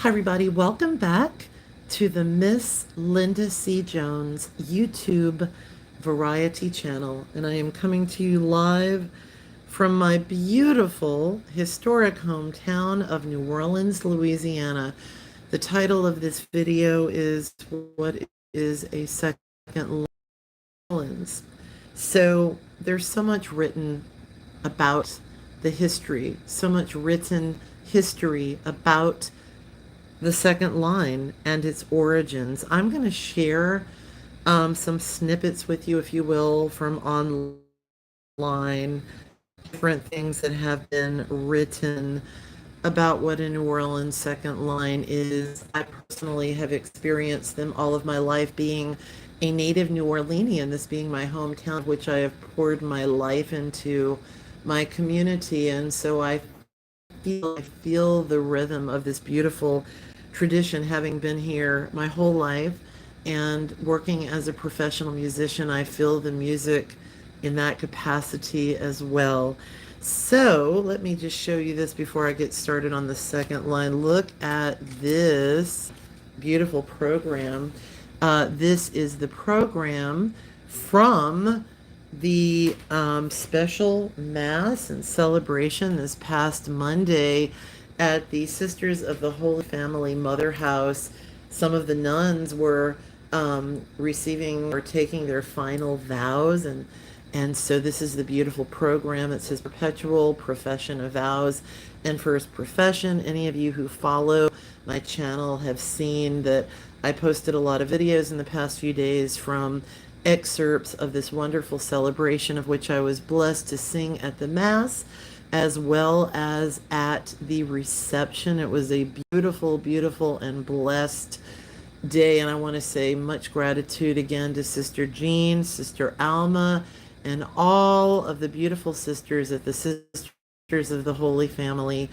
Hi, everybody. Welcome back to the Miss Linda C. Jones YouTube variety channel. And I am coming to you live from my beautiful historic hometown of New Orleans, Louisiana. The title of this video is What is a Second Orleans? So there's so much written about the history, so much written history about the second line and its origins. I'm going to share some snippets with you, if you will, from online, different things that have been written about what a New Orleans second line is. I personally have experienced them all of my life, being a native New Orleanian, this being my hometown, which I have poured my life into my community. And so I feel the rhythm of this beautiful tradition, having been here my whole life and working as a professional musician. I feel the music in that capacity as well. So let me just show you this before I get started on the second line. Look at this beautiful program. This is the program from the special mass and celebration this past Monday at the Sisters of the Holy Family Mother House. Some of the nuns were receiving or taking their final vows, and so this is the beautiful program. It says Perpetual Profession of Vows and First Profession. Any of you who follow my channel have seen that I posted a lot of videos in the past few days from excerpts of this wonderful celebration, of which I was blessed to sing at the Mass as well as at the reception. It was a beautiful, beautiful, and blessed day, and I want to say much gratitude again to Sister Jean, Sister Alma, and all of the beautiful sisters at the Sisters of the Holy Family.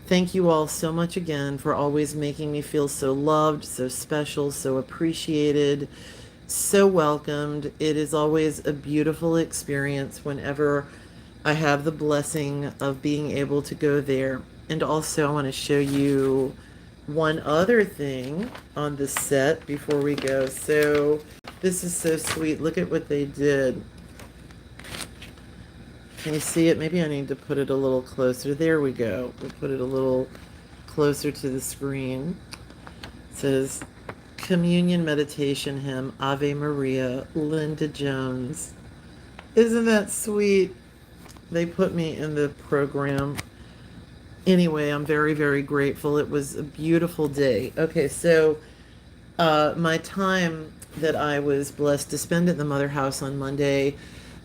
Thank you all so much again for always making me feel so loved, so special, so appreciated, so welcomed. It is always a beautiful experience whenever I have the blessing of being able to go there. And also, I want to show you one other thing on the set before we go. So this is so sweet. Look at what they did. Can you see it? Maybe I need to put it a little closer. There we go. We'll put it a little closer to the screen. It says Communion Meditation Hymn, Ave Maria, Linda Jones. Isn't that sweet? They put me in the program. Anyway, I'm very, very grateful. It was a beautiful day. Okay, so my time that I was blessed to spend at the Mother House on Monday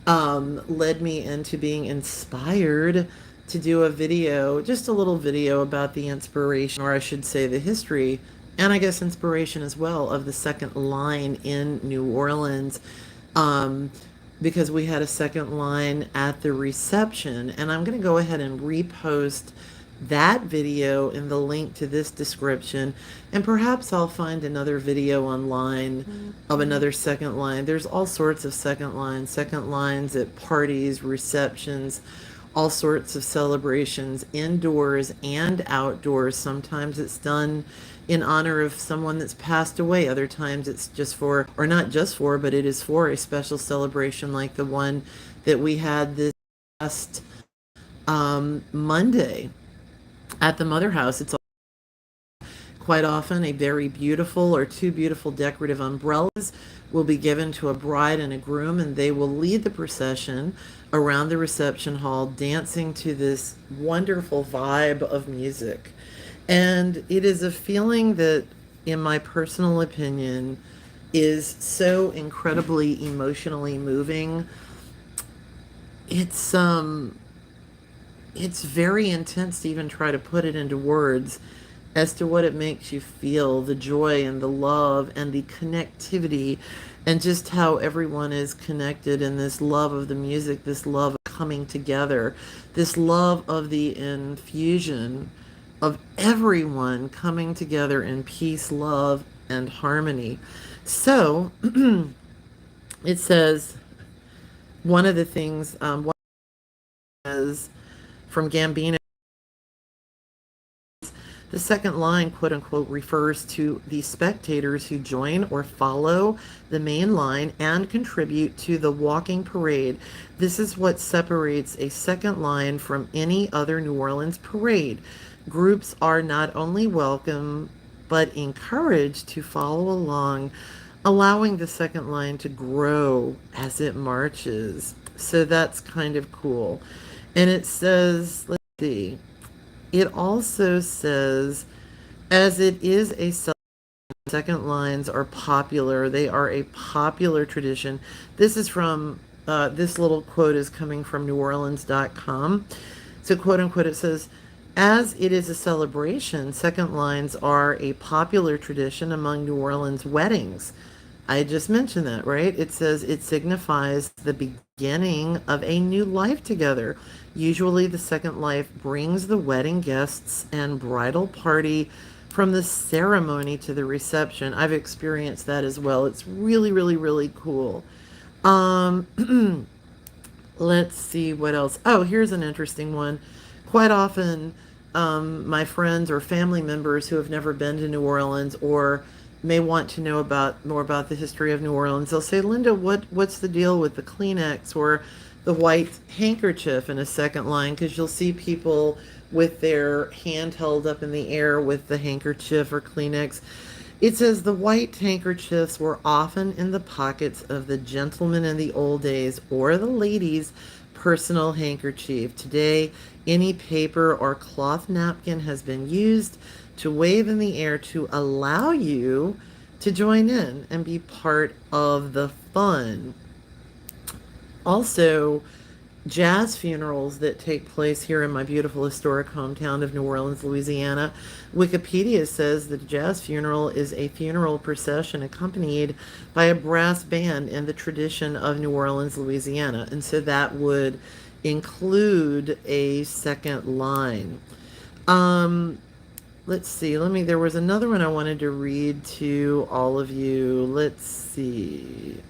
led me into being inspired to do a video, just a little video about the inspiration, or I should say the history, and I guess inspiration as well, of the second line in New Orleans. Because we had a second line at the reception, and I'm going to go ahead and repost that video in the link to this description, and perhaps I'll find another video online of another second line. There's all sorts of second lines at parties, receptions, all sorts of celebrations, indoors and outdoors. Sometimes it's done in honor of someone that's passed away. Other times it's just for, or not just for, but it is for a special celebration like the one that we had this past Monday at the Mother House. It's quite often a very beautiful or two beautiful decorative umbrellas will be given to a bride and a groom, and they will lead the procession around the reception hall dancing to this wonderful vibe of music. And it is a feeling that, in my personal opinion, is so incredibly emotionally moving. It's very intense to even try to put it into words as to what it makes you feel, the joy and the love and the connectivity, and just how everyone is connected in this love of the music, this love of coming together, this love of the infusion of everyone coming together in peace, love, and harmony. So it says, one of the things, one is from Gambino, The second line, quote unquote, refers to the spectators who join or follow the main line and contribute to the walking parade. This is what separates a second line from any other New Orleans parade. Groups are not only welcome but encouraged to follow along, allowing the second line to grow as it marches. So that's kind of cool. And it says, let's see, it also says, as it is a second lines are popular. They are a popular tradition. This is from, this little quote is coming from neworleans.com. So, quote unquote, it says, as it is a celebration, second lines are a popular tradition among New Orleans weddings. I just mentioned that, right? It says it signifies the beginning of a new life together. Usually, the second life brings the wedding guests and bridal party from the ceremony to the reception. I've experienced that as well. It's really, really, really cool. Let's see what else. Oh, here's an interesting one. Quite often, my friends or family members who have never been to New Orleans or may want to know about more about the history of New Orleans, they'll say, Linda, what's the deal with the Kleenex or the white handkerchief in a second line? Because you'll see people with their hand held up in the air with the handkerchief or Kleenex. It says the white handkerchiefs were often in the pockets of the gentleman in the old days or the lady's personal handkerchief. Today, any paper or cloth napkin has been used to wave in the air to allow you to join in and be part of the fun. Also, jazz funerals that take place here in my beautiful historic hometown of New Orleans, Louisiana. Wikipedia says that a jazz funeral is a funeral procession accompanied by a brass band in the tradition of New Orleans, Louisiana. And so that would include a second line. Let's see, there was another one I wanted to read to all of you. Let's see.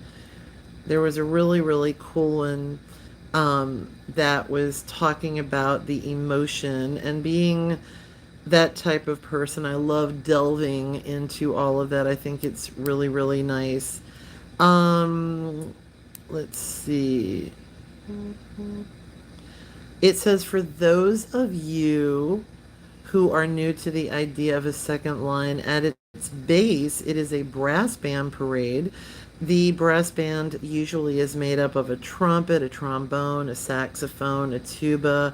There was a really, really cool one that was talking about the emotion and being that type of person. I love delving into all of that. I think it's really, really nice. Let's see. It says, for those of you who are new to the idea of a second line, at its base, it is a brass band parade. The brass band usually is made up of a trumpet, a trombone, a saxophone, a tuba,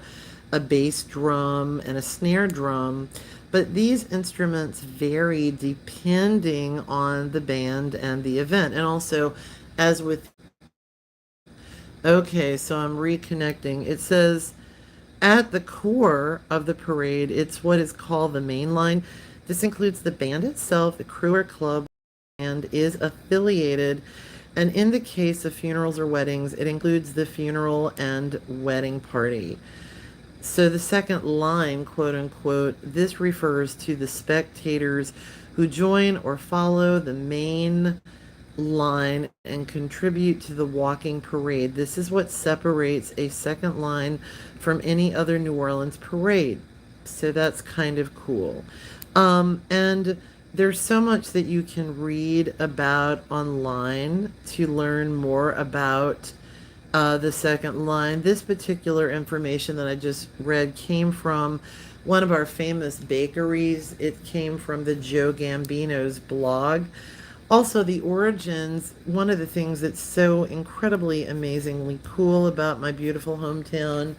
a bass drum, and a snare drum. But these instruments vary depending on the band and the event. And also, as with, okay, so I'm reconnecting. It says, at the core of the parade, it's what is called the main line. This includes the band itself, the crew or club, and is affiliated. And in the case of funerals or weddings, it includes the funeral and wedding party. So the second line, quote unquote, this refers to the spectators who join or follow the main line and contribute to the walking parade. This is what separates a second line from any other New Orleans parade. So that's kind of cool. And there's so much that you can read about online to learn more about the second line. This particular information that I just read came from one of our famous bakeries. It came from the Joe Gambino's blog. Also, the origins, one of the things that's so incredibly amazingly cool about my beautiful hometown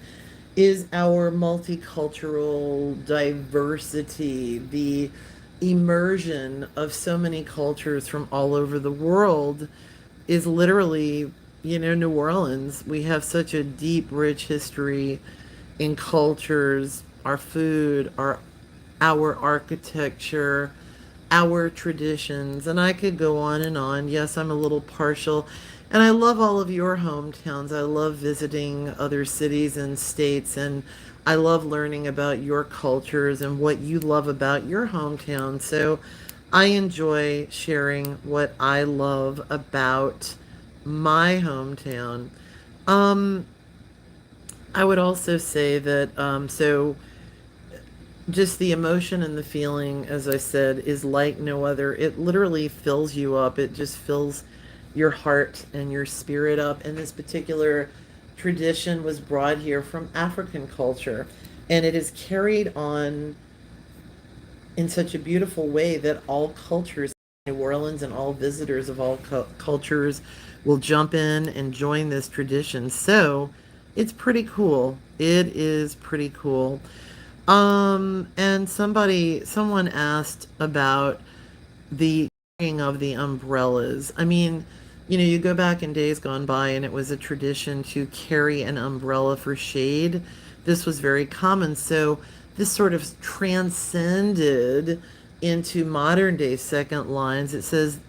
is our multicultural diversity, the immersion of so many cultures from all over the world is literally, New Orleans. We have such a deep, rich history in cultures, our food, our architecture, our traditions, and I could go on and on. Yes, I'm a little partial, and I love all of your hometowns. I love visiting other cities and states, and I love learning about your cultures and what you love about your hometown. So I enjoy sharing what I love about my hometown. I would also say that, so just the emotion and the feeling, as I said, is like no other. It literally fills you up. It just fills your heart and your spirit up. And this particular tradition was brought here from African culture, and it is carried on in such a beautiful way that all cultures in New Orleans and all visitors of all cultures will jump in and join this tradition. So it's pretty cool. It is pretty cool. And someone asked about the carrying of the umbrellas. I mean, you go back in days gone by and it was a tradition to carry an umbrella for shade. This was very common. So this sort of transcended into modern day second lines. It says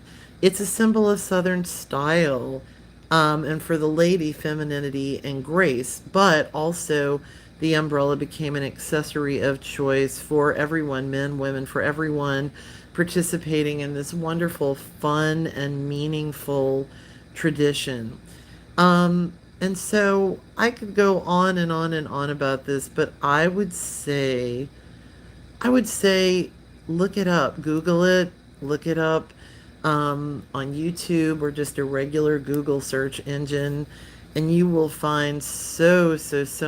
it's a symbol of Southern style, and for the lady, femininity and grace, but also the umbrella became an accessory of choice for everyone, men, women, for everyone participating in this wonderful, fun, and meaningful tradition. And so I could go on and on and on about this, but I would say, look it up, Google it, look it up on YouTube or just a regular Google search engine, and you will find so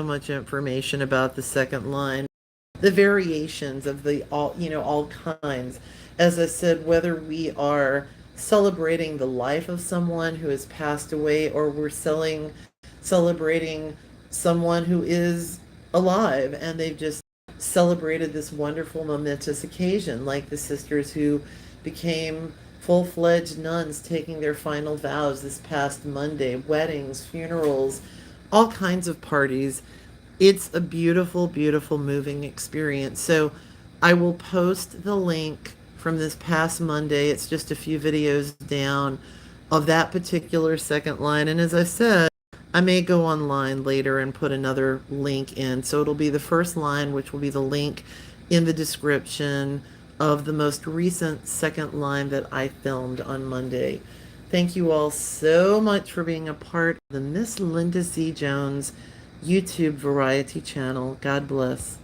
much information about the second line, the variations of the all kinds. As I said, whether we are celebrating the life of someone who has passed away or we're celebrating someone who is alive and they've just celebrated this wonderful momentous occasion, like the sisters who became full-fledged nuns taking their final vows this past Monday, weddings, funerals, all kinds of parties. It's a beautiful, beautiful, moving experience. So I will post the link from this past Monday. It's just a few videos down of that particular second line. And as I said, I may go online later and put another link in. So it'll be the first line, which will be the link in the description of the most recent second line that I filmed on Monday. Thank you all so much for being a part of the Miss Linda C. Jones YouTube variety channel. God bless.